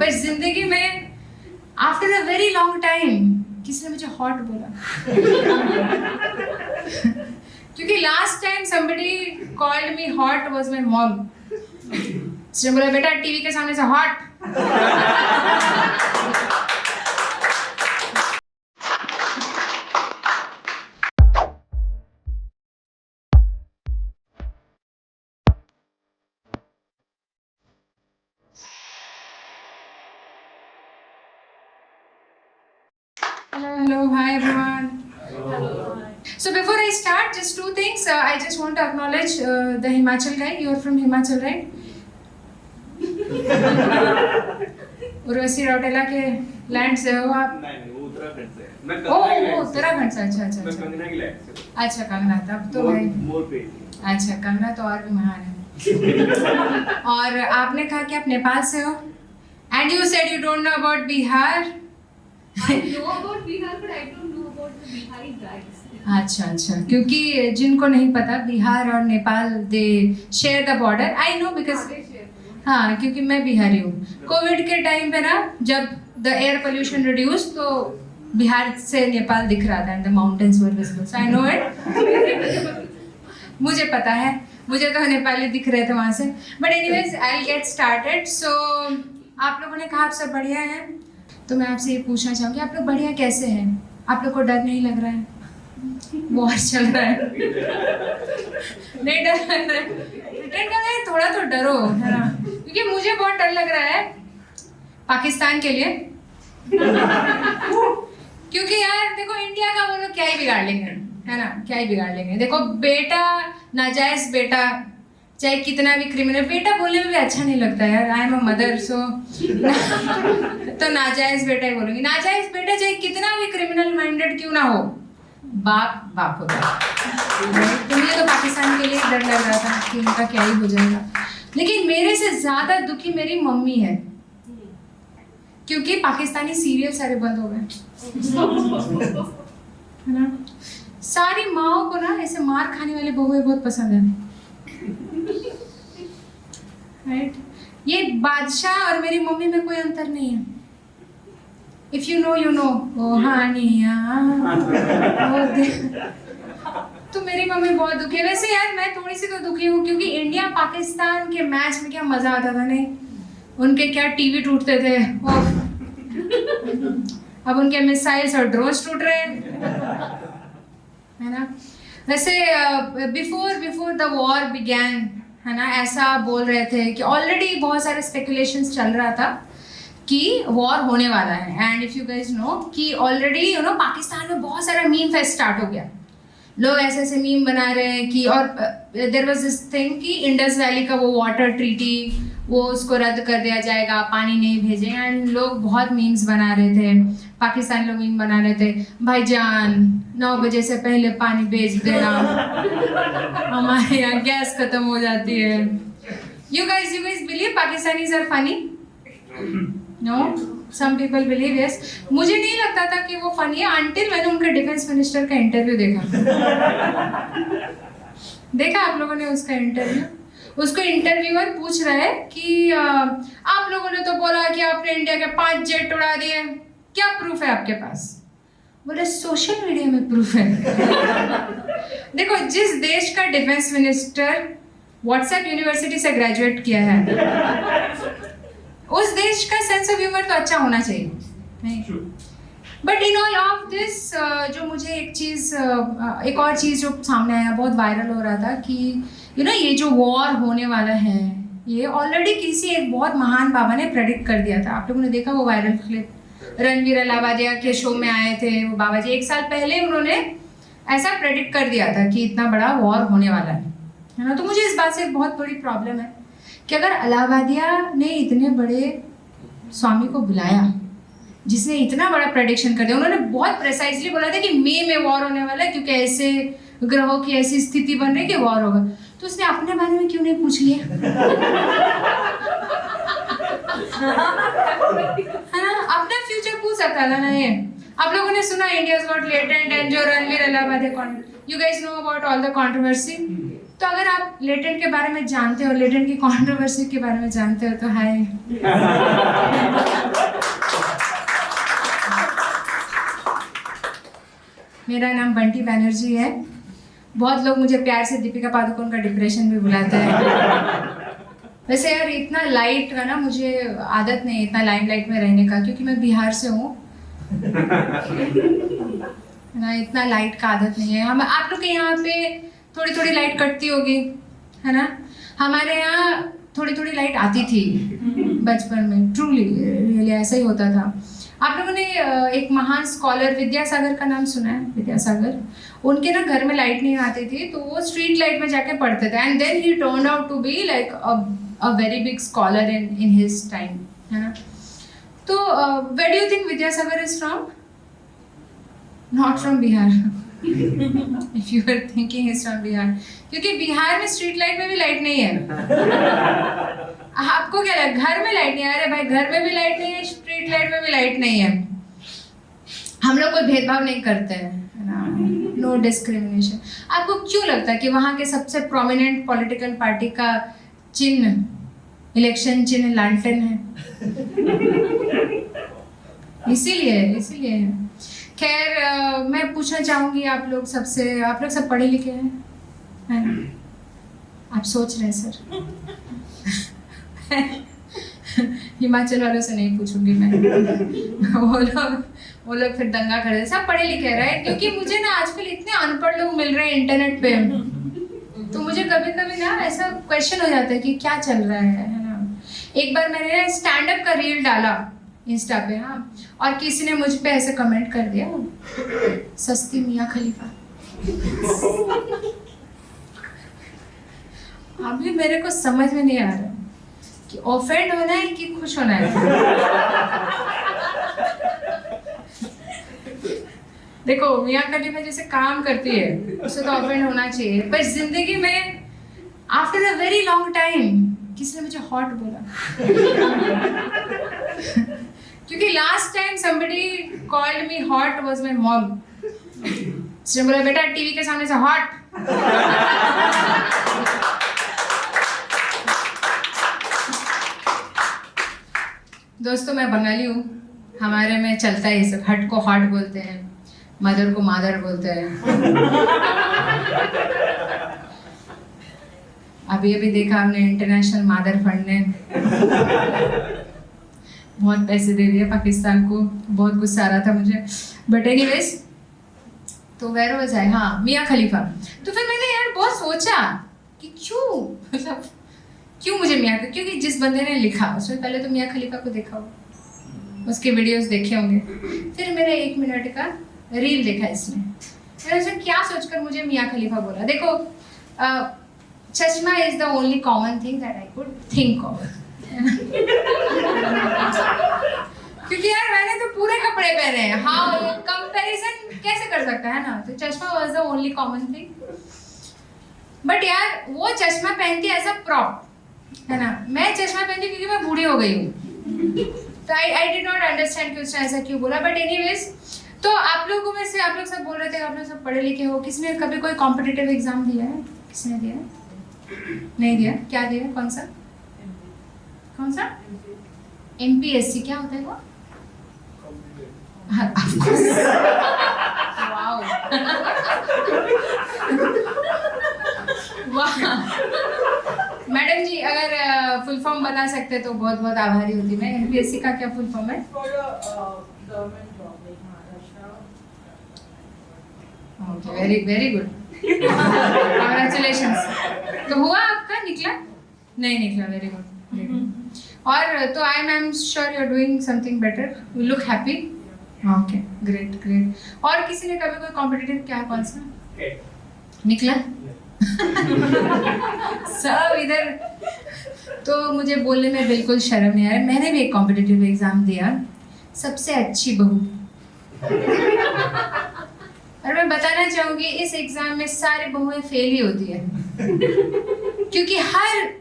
पर जिंदगी में after a very long time किसी ने मुझे हॉट बोला क्योंकि last time somebody called me hot was my mom. उसने बोला बेटा टीवी के सामने से hot. Hello, hi everyone. So before I start, just two things. I just want to acknowledge the Himachal guy. You are from Himachal, right? Urvashi Rautela के land से हो आप? नहीं, वो उत्तराखंड से है। मैं कंगना ओह की लैंड से। उत्तराखंड से. अच्छा. मैं कंगना की लैंड से हूँ। अच्छा कंगना, तब तो भाई. मोर पे। अच्छा कंगना तो और भी महान है. और आपने कहा कि आप नेपाल से हो. And you said you don't know about Bihar. I know about Bihar, but I don't know about the Bihari guys. अच्छा क्योंकि जिनको नहीं पता बिहार और Nepal they share the border. I know because हाँ क्योंकि मैं बिहारी हूँ. कोविड के टाइम पे ना जब द एयर पोल्यूशन रिड्यूस तो बिहार से नेपाल दिख रहा था and the mountains were visible. So I know it. मुझे पता है, मुझे तो नेपाली दिख रहे थे वहाँ से. But anyways I get started. So आप लोगों ने कहा आप सब बढ़िया हैं, तो मैं आपसे ये पूछना चाहूँगी आप लोग बढ़िया कैसे हैं? आप लोग को डर नहीं लग रहा है? वॉर चल रहा है. नहीं डर लग रहा है? प्रिटेंड कर रहे हैं, थोड़ा तो डरो है ना, क्योंकि मुझे बहुत डर लग रहा है पाकिस्तान के लिए. क्योंकि यार देखो इंडिया का वो लोग क्या ही बिगाड़ लेंगे, है ना, क्या ही बिगाड़ लेंगे. देखो बेटा, नाजायज बेटा, चाहे कितना भी क्रिमिनल, बेटा बोलने में भी अच्छा नहीं लगता यार. I am a mother so तो नाजायज बेटा ही बोलूंगी. नाजायज बेटा चाहे कितना भी क्रिमिनल माइंडेड क्यों ना हो, बाप होता है. तो मुझे तो पाकिस्तान के लिए डर लग रहा था कि उनका क्या ही हो जाएगा. लेकिन मेरे से ज्यादा दुखी मेरी मम्मी है, क्योंकि पाकिस्तानी सीरियल सारे बंद हो गए है ना. सारी माओ को ना ऐसे मार खाने वाले बहुएं बहुत पसंद है. राइट. ये बादशाह और मेरी मम्मी में कोई अंतर नहीं है. If you know you know. ओ हानिया. तो मेरी मम्मी बहुत दुखी है. वैसे यार मैं थोड़ी सी तो दुखी हूँ, क्योंकि इंडिया पाकिस्तान के मैच में क्या मजा आता था. नहीं उनके क्या टीवी टूटते थे, अब उनके मिसाइल्स और ड्रोन्स टूट रहे हैं, है ना. वैसे बिफोर द वॉर बिगैन, है ना, ऐसा बोल रहे थे कि ऑलरेडी बहुत सारे स्पेकुलेशंस चल रहा था कि वॉर होने वाला है. And if you guys know कि ऑलरेडी यू नो पाकिस्तान में बहुत सारा मीम फेस्ट स्टार्ट हो गया. लोग ऐसे ऐसे मीम बना रहे हैं कि, और देयर वाज दिस थिंग कि इंडस वैली का वो वाटर ट्रीटी वो उसको रद्द कर दिया जाएगा, पानी नहीं भेजेंगे. एंड लोग बहुत मीम्स बना रहे थे, पाकिस्तानी लोग मीम बना रहे थे, भाईजान 9 बजे से पहले पानी भेज देना, हमारे यहाँ गैस खत्म हो जाती है. You guys believe Pakistanis are funny? No, some people believe yes. मुझे नहीं लगता था कि वो फनी है अंटिल मैंने उनके डिफेंस मिनिस्टर का इंटरव्यू देखा आप लोगों ने उसका इंटरव्यू. उसको इंटरव्यूअर पूछ रहा है कि आप लोगों ने तो बोला कि आपने इंडिया के 5 जेट उड़ा दिए, क्या प्रूफ है आपके पास? बोले सोशल मीडिया में प्रूफ है. देखो जिस देश का डिफेंस मिनिस्टर व्हाट्सएप यूनिवर्सिटी से ग्रेजुएट किया है, उस देश का सेंस ऑफ ह्यूमर तो अच्छा होना चाहिए, नहीं? But in all of this जो मुझे एक और चीज़ जो सामने आया, बहुत वायरल हो रहा था कि यू नो ये जो वॉर होने वाला है, ये ऑलरेडी किसी एक बहुत महान बाबा ने प्रेडिक्ट कर दिया था. आप लोगों ने देखा वो वायरल क्लिप, रणवीर अलावादिया के शो में आए थे वो बाबा जी. 1 साल पहले उन्होंने ऐसा प्रेडिक्ट कर दिया था कि इतना बड़ा वॉर होने वाला है ना. तो मुझे इस बात से एक बहुत बड़ी प्रॉब्लम है कि अगर अलावादिया ने इतने बड़े स्वामी को बुलाया जिसने इतना बड़ा प्रेडिक्शन कर दिया, उन्होंने बहुत प्रिसाइजली बोला था कि मई में वॉर होने वाला है क्योंकि ऐसे ग्रहों की ऐसी स्थिति बन रही है कि वॉर होगा, तो उसने अपने बारे में क्यों नहीं पूछ लिया? है ना, अपना फ्यूचर पूछ सकता था ना ये. आप लोगों ने सुना इंडियाज गॉट लेटेंट एंड जो Ranveer Allahabadi, you guys know about all the controversy. तो अगर आप लेटेंट के बारे में जानते हो, लेटेंट की कंट्रोवर्सी के बारे में जानते हो, तो हाय. मेरा नाम बंटी बैनर्जी है। बहुत लोग मुझे प्यार से दीपिका पादुकोण का डिप्रेशन भी बुलाते हैं। वैसे यार इतना लाइट का ना मुझे आदत नहीं है इतना लाइमलाइट में रहने का, क्योंकि मैं बिहार से हूँ ना, इतना लाइट का आदत नहीं है। हम आप लोग के यहाँ पे थोड़ी थोड़ी लाइट कटती होगी है ना, हमारे यहाँ थोड़ी थोड़ी लाइट आती थी बचपन में। ट्रूली रियली ऐसा ही होता था। आप लोगों ने एक महान स्कॉलर विद्यासागर का नाम सुना है? विद्यासागर, उनके ना घर में लाइट नहीं आती थी तो वो स्ट्रीट लाइट में जाके पढ़ते थे, and then he turned out to be like a very big scholar in his time, है ना। तो where do you think Vidyasagar is from? Not from Bihar. If you are thinking is from Bihar, क्योंकि बिहार में street light में भी light नहीं है। आपको क्या लगा घर में लाइट नहीं है? अरे भाई घर में भी लाइट नहीं है, स्ट्रीट लाइट में भी लाइट नहीं है। हम लोग कोई भेदभाव नहीं करते हैं, नो डिस्क्रिमिनेशन। आपको क्यों लगता है कि वहाँ के सबसे प्रोमिनेंट पॉलिटिकल पार्टी का चिन्ह, इलेक्शन चिन्ह लालटेन है? इसीलिए। खैर मैं पूछना चाहूंगी आप लोग सबसे, आप लोग सब पढ़े लिखे हैं, है ना? आप सोच रहे हैं सर? हिमाचल वालों से नहीं पूछूंगी मैं। वो लोग फिर दंगा कर रहे हैं। सब पढ़े लिखे हैं राइट? क्योंकि मुझे ना आजकल इतने अनपढ़ लोग मिल रहे हैं इंटरनेट पे, तो मुझे कभी कभी ना ऐसा क्वेश्चन हो जाता है कि क्या चल रहा है ना। एक बार मैंने स्टैंड अप का रील डाला इंस्टा पे, हाँ, और किसी ने मुझ पे ऐसे कमेंट कर दिया, सस्ती मियाँ खलीफा। अभी मेरे को समझ में नहीं आ रहा कि ऑफेंड होना है कि खुश होना है। देखो मियाँ खलीफा जैसे काम करती है उसे तो ऑफेंड होना चाहिए, पर जिंदगी में after a very long time किसी ने मुझे हॉट बोला। क्योंकि last time somebody called me hot was my mom. उसने बोला बेटा टीवी के सामने से हॉट। दोस्तों मैं बंगाली हूँ, हमारे में चलता है ये सब, हट को हॉट बोलते हैं, मदर को मादर बोलते हैं। अभी देखा हमने इंटरनेशनल मादर फंड ने बहुत पैसे दे दिए पाकिस्तान को, बहुत गुस्सा आ रहा था मुझे, बट एनीवेज तो वेयर वाज आई, हाँ मियाँ खलीफा। तो फिर मैंने यार बहुत सोचा कि क्यों, मतलब क्यों मुझे मियाँ, क्योंकि जिस बंदे ने लिखा उसने पहले तो मियाँ खलीफा को देखा हो, उसके वीडियोस देखे होंगे, फिर मेरा 1 मिनट का रील देखा इसने, मैंने उसे क्या सोचकर मुझे मियाँ खलीफा बोला। देखो चश्मा is the only common thing that I could think of. क्योंकि यार मैंने तो पूरे कपड़े पहने हैं, हाँ कंपैरिजन कैसे कर सकता है ना, तो चश्मा was the only common thing. But यार वो चश्मा पहनती है एज अ प्रॉप, है ना, मैं चश्मा पहनती क्योंकि मैं बूढ़ी हो गई हूँ। तो आई डिड नॉट अंडरस्टैंड कि उसने ऐसा क्यों बोला, बट एनीवेज तो आप लोगों में से आप लोग सब बोल रहे थे आप लोग सब पढ़े लिखे हो, किसने कभी कोई कॉम्पिटिटिव एग्जाम दिया है? किसने दिया? नहीं दिया? क्या दिया? कौन सा? MPSC क्या होता है वो? वाओ वाह मैडम जी, अगर फुल फॉर्म बता सकते तो बहुत बहुत आभारी होती मैं। MPSC का क्या फुल फॉर्म है? Very very good, congratulations. तो हुआ आपका, निकला? नहीं निकला, वेरी गुड। और तो I am sure you are doing something better, you look happy. Okay great great. और किसी ने कभी कोई कॉम्पिटिटिव क्या, कौन सा निकला? सब इधर। तो मुझे बोलने में बिल्कुल शर्म नहीं आ रहा, मैंने भी एक कॉम्पिटिटिव एग्जाम दिया, सबसे अच्छी बहू। और मैं बताना चाहूंगी इस एग्जाम में सारी बहुएं फेल ही होती है, क्योंकि हर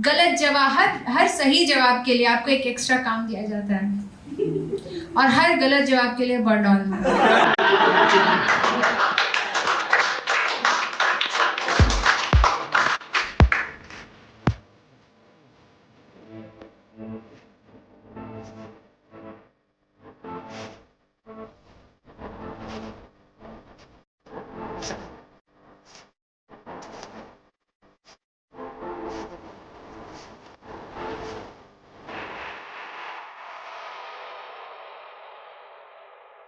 गलत जवाब, हर सही जवाब के लिए आपको एक एक्स्ट्रा काम दिया जाता है, और हर गलत जवाब के लिए बर्न ऑन।